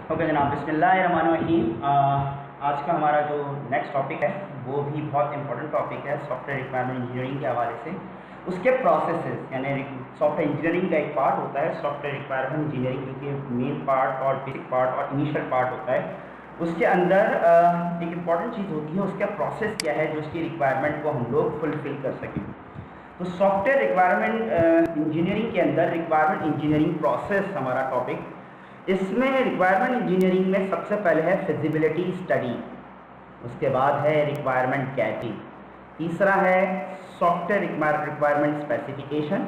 Okay जनाब, बिस्मिल्लाहिर्रहमानिर्रहीम। आज का हमारा जो नेक्स्ट टॉपिक है वो भी बहुत इंपॉर्टेंट टॉपिक है सॉफ्टवेयर रिक्वायरमेंट इंजीनियरिंग के हवाले से। उसके प्रोसेसेस यानी सॉफ्टवेयर इंजीनियरिंग का एक पार्ट होता है सॉफ्टवेयर रिक्वायरमेंट इंजीनियरिंग, जो कि मेन पार्ट और बेसिक पार्ट और इनिशियल पार्ट होता है। उसके अंदर एक इम्पॉर्टेंट चीज़ होती है उसका प्रोसेस क्या है जो उसकी रिक्वायरमेंट को हम लोग फुलफ़िल कर सकें। तो सॉफ्टवेयर रिक्वायरमेंट इंजीनियरिंग के अंदर रिक्वायरमेंट इंजीनियरिंग प्रोसेस हमारा टॉपिक। इसमें रिक्वायरमेंट इंजीनियरिंग में सबसे पहले है फिजिबिलिटी स्टडी, उसके बाद है रिक्वायरमेंट गैदरिंग, तीसरा है सॉफ्टवेयर रिक्वायरमेंट स्पेसिफिकेशन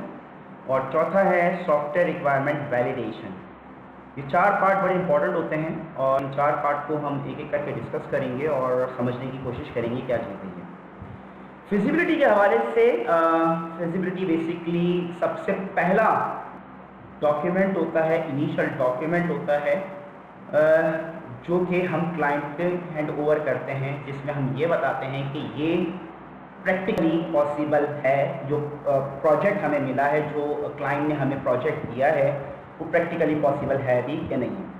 और चौथा है सॉफ्टवेयर रिक्वायरमेंट वैलिडेशन। ये चार पार्ट बड़े इंपॉर्टेंट होते हैं और इन चार पार्ट को हम एक एक करके डिस्कस करेंगे और समझने की कोशिश करेंगे क्या चीज़ें हैं। फिजिबिलिटी के हवाले से फिजिबिलिटी बेसिकली सबसे पहला डॉक्यूमेंट होता है, इनिशियल डॉक्यूमेंट होता है जो कि हम क्लाइंट पे हैंड ओवर करते हैं, जिसमें हम ये बताते हैं कि ये प्रैक्टिकली पॉसिबल है। जो प्रोजेक्ट हमें मिला है, जो क्लाइंट ने हमें प्रोजेक्ट दिया है, वो प्रैक्टिकली पॉसिबल है भी कि नहीं है।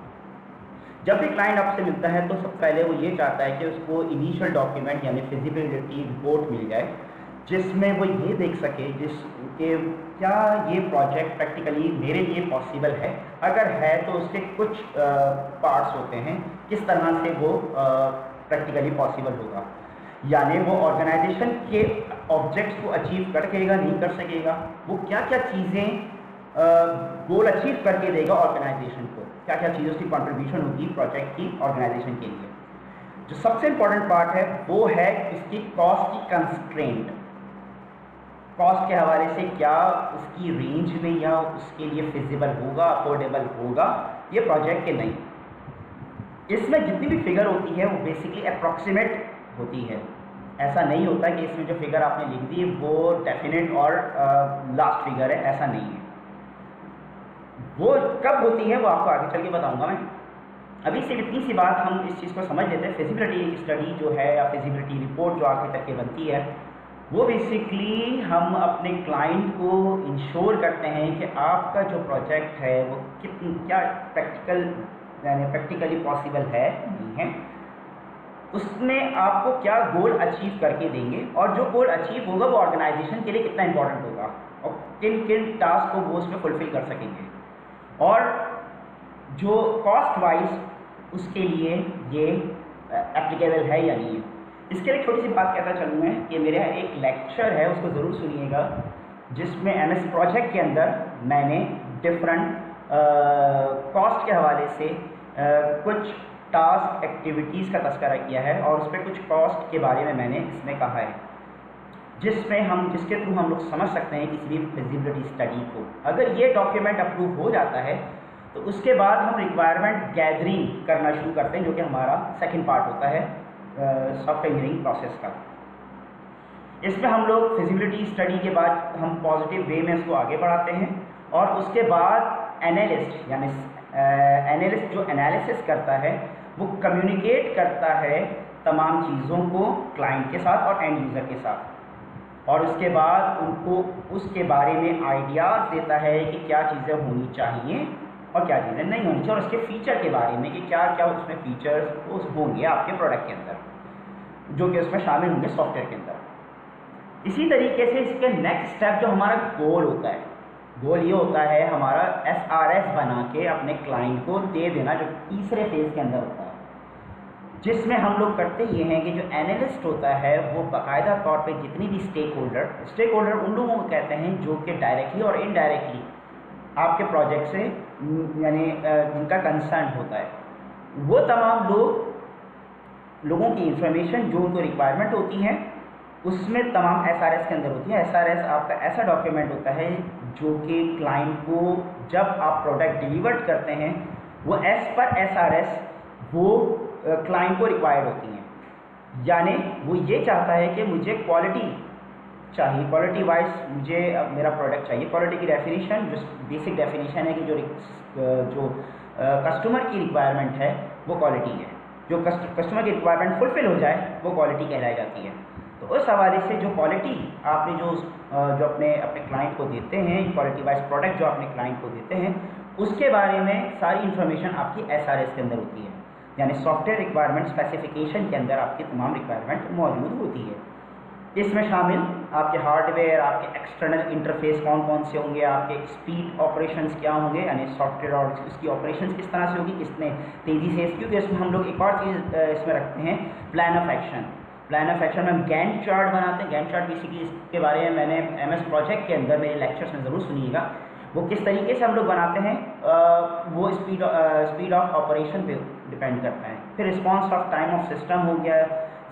जब भी क्लाइंट आपसे मिलता है तो सबसे पहले वो ये चाहता है कि उसको इनिशियल डॉक्यूमेंट यानी फिजिबिलिटी रिपोर्ट मिल जाए, जिसमें वो ये देख सके जिसके क्या ये प्रोजेक्ट प्रैक्टिकली मेरे लिए पॉसिबल है। अगर है तो उसके कुछ पार्ट्स होते हैं किस तरह से वो प्रैक्टिकली पॉसिबल होगा, यानी वो ऑर्गेनाइजेशन के ऑब्जेक्ट्स को अचीव कर सकेगा नहीं कर सकेगा, वो क्या क्या चीज़ें गोल अचीव करके देगा ऑर्गेनाइजेशन को, क्या क्या चीज़ों की कंट्रीब्यूशन होगी प्रोजेक्ट की ऑर्गेनाइजेशन के लिए। जो सबसे इम्पॉर्टेंट पार्ट है वो है इसकी कॉस्ट की कंस्ट्रेंट। कॉस्ट के हवाले से क्या उसकी रेंज में या उसके लिए फिजिबल होगा, अफोर्डेबल होगा ये प्रोजेक्ट के नहीं। इसमें जितनी भी फिगर होती है वो बेसिकली अप्रॉक्सीमेट होती है। ऐसा नहीं होता कि इसमें जो फिगर आपने लिख दी वो डेफिनेट और लास्ट फिगर है, ऐसा नहीं है। वो कब होती है वो आपको आगे चल के बताऊँगा मैं। अभी सिर्फ इतनी सी बात हम इस चीज़ को समझ लेते हैं। फिजिबिलिटी स्टडी जो है या फिजिबिलिटी रिपोर्ट जो आगे तक के बनती है वो बेसिकली हम अपने क्लाइंट को इंश्योर करते हैं कि आपका जो प्रोजेक्ट है वो क्या प्रैक्टिकली पॉसिबल है नहीं है, उसमें आपको क्या गोल अचीव करके देंगे और जो गोल अचीव होगा वो ऑर्गेनाइजेशन के लिए कितना इंपॉर्टेंट होगा और किन किन टास्क को वो उसमें फुलफिल कर सकेंगे, और जो कॉस्ट वाइज उसके लिए ये एप्लीकेबल है या नहीं है। इसके लिए छोटी सी बात कहता चलूँ मैं कि मेरे यहाँ एक लेक्चर है, उसको ज़रूर सुनिएगा, जिसमें एमएस प्रोजेक्ट के अंदर मैंने डिफरेंट कॉस्ट के हवाले से कुछ टास्क एक्टिविटीज़ का तस्करा किया है और उस पर कुछ कॉस्ट के बारे में मैंने इसमें कहा है, जिसके थ्रू हम लोग समझ सकते हैं कि सिर्फ फिजिबिलिटी स्टडी को अगर ये डॉक्यूमेंट अप्रूव हो जाता है तो उसके बाद हम रिक्वायरमेंट गैदरिंग करना शुरू करते हैं, जो कि हमारा सेकंड पार्ट होता है सॉफ्टवेयर इंजीनियरिंग प्रोसेस का। इसमें हम लोग फिजिबिलिटी स्टडी के बाद हम पॉजिटिव वे में इसको आगे बढ़ाते हैं और उसके बाद एनालिस्ट यानी एनालिस्ट जो एनालिसिस करता है वो कम्युनिकेट करता है तमाम चीज़ों को क्लाइंट के साथ और एंड यूज़र के साथ, और उसके बाद उनको उसके बारे में आइडियाज़ देता है कि क्या चीज़ें होनी चाहिए और क्या चीज़ें नहीं होनी चाहिए, और उसके फ़ीचर के बारे में कि क्या क्या उसमें फ़ीचर्स उस होंगे आपके प्रोडक्ट के अंदर जो कि उसमें शामिल होंगे सॉफ्टवेयर के अंदर। इसी तरीके से इसके नेक्स्ट स्टेप जो हमारा गोल होता है, गोल ये होता है हमारा SRS बना के अपने क्लाइंट को दे देना, जो तीसरे फेज़ के अंदर होता है, जिसमें हम लोग करते ये हैं कि जो एनालिस्ट होता है वो बाकायदा तौर पे जितनी भी स्टेक होल्डर उन लोगों को कहते हैं जो कि डायरेक्टली और इनडायरेक्टली आपके प्रोजेक्ट से यानी जिनका कंसर्न होता है, वो तमाम लोगों की इंफॉर्मेशन जो उनको रिक्वायरमेंट होती है उसमें तमाम SRS के अंदर होती है। SRS आपका ऐसा डॉक्यूमेंट होता है जो कि क्लाइंट को जब आप प्रोडक्ट डिलीवर्ड करते हैं वो एज पर SRS वो क्लाइंट को रिक्वायर्ड होती हैं, यानी वो ये चाहता है कि मुझे क्वालिटी चाहिए, क्वालिटी वाइज मुझे मेरा प्रोडक्ट चाहिए। क्वालिटी की डेफिनेशन जो बेसिक डेफिनेशन है कि जो कस्टमर की रिक्वायरमेंट है वो क्वालिटी है, जो कस्टमर की रिक्वायरमेंट फुलफिल हो जाए वो क्वालिटी कहलाई जाती है। तो उस हवाले से जो क्वालिटी आपने जो अपने क्लाइंट को देते हैं, क्वालिटी वाइज प्रोडक्ट जो अपने क्लाइंट को देते हैं, उसके बारे में सारी इन्फॉर्मेशन आपकी SRS के अंदर होती है, यानी सॉफ्टवेयर रिक्वायरमेंट स्पेसिफिकेशन के अंदर आपकी तमाम रिक्वायरमेंट मौजूद होती है। इसमें शामिल आपके हार्डवेयर, आपके एक्सटर्नल इंटरफेस कौन कौन से होंगे, आपके स्पीड ऑपरेशंस क्या होंगे, यानी सॉफ्टवेयर और उसकी ऑपरेशंस किस तरह से होगी, कितने तेज़ी से, क्योंकि इसमें हम लोग एक और चीज़ इसमें रखते हैं, plan of action. Plan of action में हम गैंट चार्ट बनाते हैं। गैंट चार्ट बेसिकली इसके बारे में मैंने MS प्रोजेक्ट के अंदर मेरे लेक्चर्स में ज़रूर सुनिएगा, वो किस तरीके से हम लोग बनाते हैं, वो स्पीड ऑफ ऑपरेशन पे डिपेंड करता है। फिर response of time of system हो गया,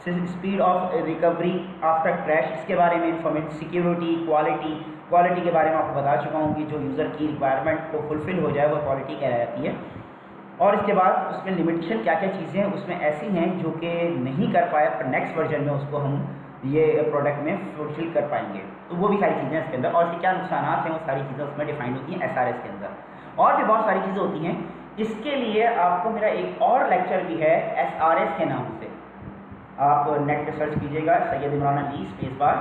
speed of recovery after crash, इसके बारे में इंफॉर्मेशन, सिक्योरिटी, क्वालिटी के बारे में आपको बता चुका हूँ कि जो यूज़र की रिक्वायरमेंट को फुलफ़िल हो जाए वो क्वालिटी कहलाती है। और इसके बाद उसमें लिमिटेशन क्या क्या चीज़ें हैं उसमें ऐसी हैं जो कि नहीं कर पाए, पर नेक्स्ट वर्जन में उसको हम ये प्रोडक्ट में फुलफिल कर पाएंगे, तो वो भी सारी चीज़ें इसके अंदर, और इसके क्या नुकसान हैं वो सारी चीज़ें उसमें डिफाइंड होती हैं SRS के अंदर। और भी बहुत सारी चीज़ें होती हैं। इसके लिए आपको मेरा एक और लेक्चर भी है SRS के नाम से, आप नेट पे सर्च कीजिएगा, Syed Imran Ali space bar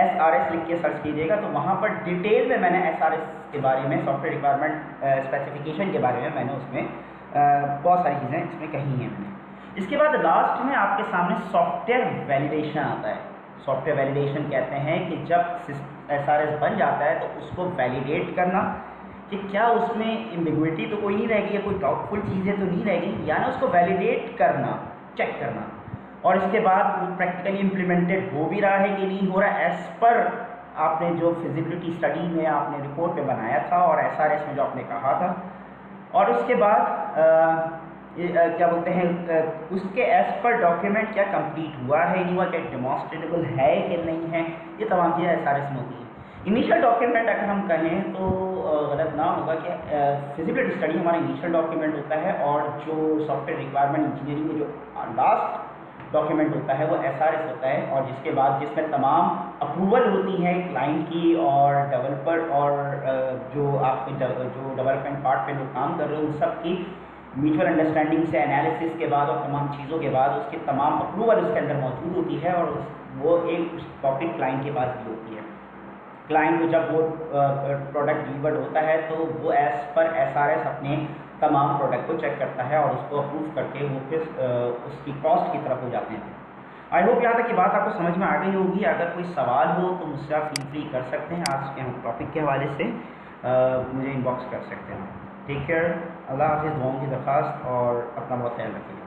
SRS लिख के सर्च कीजिएगा, तो वहाँ पर डिटेल में मैंने SRS के बारे में, सॉफ्टवेयर रिक्वायरमेंट स्पेसिफिकेशन के बारे में मैंने उसमें बहुत सारी चीज़ें इसमें कही हैं मैंने। इसके बाद लास्ट में आपके सामने सॉफ्टवेयर वैलिडेशन आता है। सॉफ्टवेयर वैलिडेशन कहते हैं कि जब SRS बन जाता है तो उसको वैलिडेट करना कि क्या उसमें एम्बिग्विटी तो कोई नहीं रहेगी, या कोई डाउटफुल चीज़ें तो नहीं रहेगी, यानी उसको वैलिडेट करना, चेक करना। और इसके बाद प्रैक्टिकली इम्प्लीमेंटेड हो भी रहा है कि नहीं हो रहा है, एज़ पर आपने जो फिजिबिलिटी स्टडी में आपने रिपोर्ट में बनाया था और SRS में जो आपने कहा था। और उसके बाद क्या बोलते हैं, उसके एज पर डॉक्यूमेंट क्या कंप्लीट हुआ है नहीं हुआ, क्या डेमोन्स्ट्रेटेबल है कि नहीं है, ये तमाम चीज़ें SRS में होती हैं। इनिशियल डॉक्यूमेंट अगर हम कहें तो गलत ना होगा कि फिजिबिलिटी स्टडी हमारा इनिशियल डॉक्यूमेंट होता है, और जो सॉफ्टवेयर रिक्वायरमेंट इंजीनियरिंग में जो लास्ट डॉक्यूमेंट होता है वो SRS होता है, और जिसके बाद जिसमें तमाम अप्रूवल होती है क्लाइंट की और डेवलपर और जो आपके जो डेवलपमेंट पार्ट पे लोग काम कर रहे हो उन सब की म्यूचुअल अंडरस्टैंडिंग से, एनालिसिस के बाद और तमाम चीज़ों के बाद उसकी तमाम अप्रूवल उसके अंदर मौजूद होती है, और वो एक कॉपी क्लाइंट के पास भी होती है। क्लाइंट को जब वो प्रोडक्ट डिलीवर्ड होता है तो वो एज़ पर SRS अपने तमाम प्रोडक्ट को चेक करता है और उसको अप्रूव करके वो फिर उसकी कॉस्ट की तरफ हो जाते हैं। आई होप यहाँ तक की बात आपको समझ में आ गई होगी। अगर कोई सवाल हो तो मुझसे आप फील फ्री कर सकते हैं, आज के हम टॉपिक के हवाले से मुझे इनबॉक्स कर सकते हैं। टेक केयर, अल्लाह हाफिज़, दुआओं की दरख्वास्त, और अपना बहुत ख्याल रखिएगा।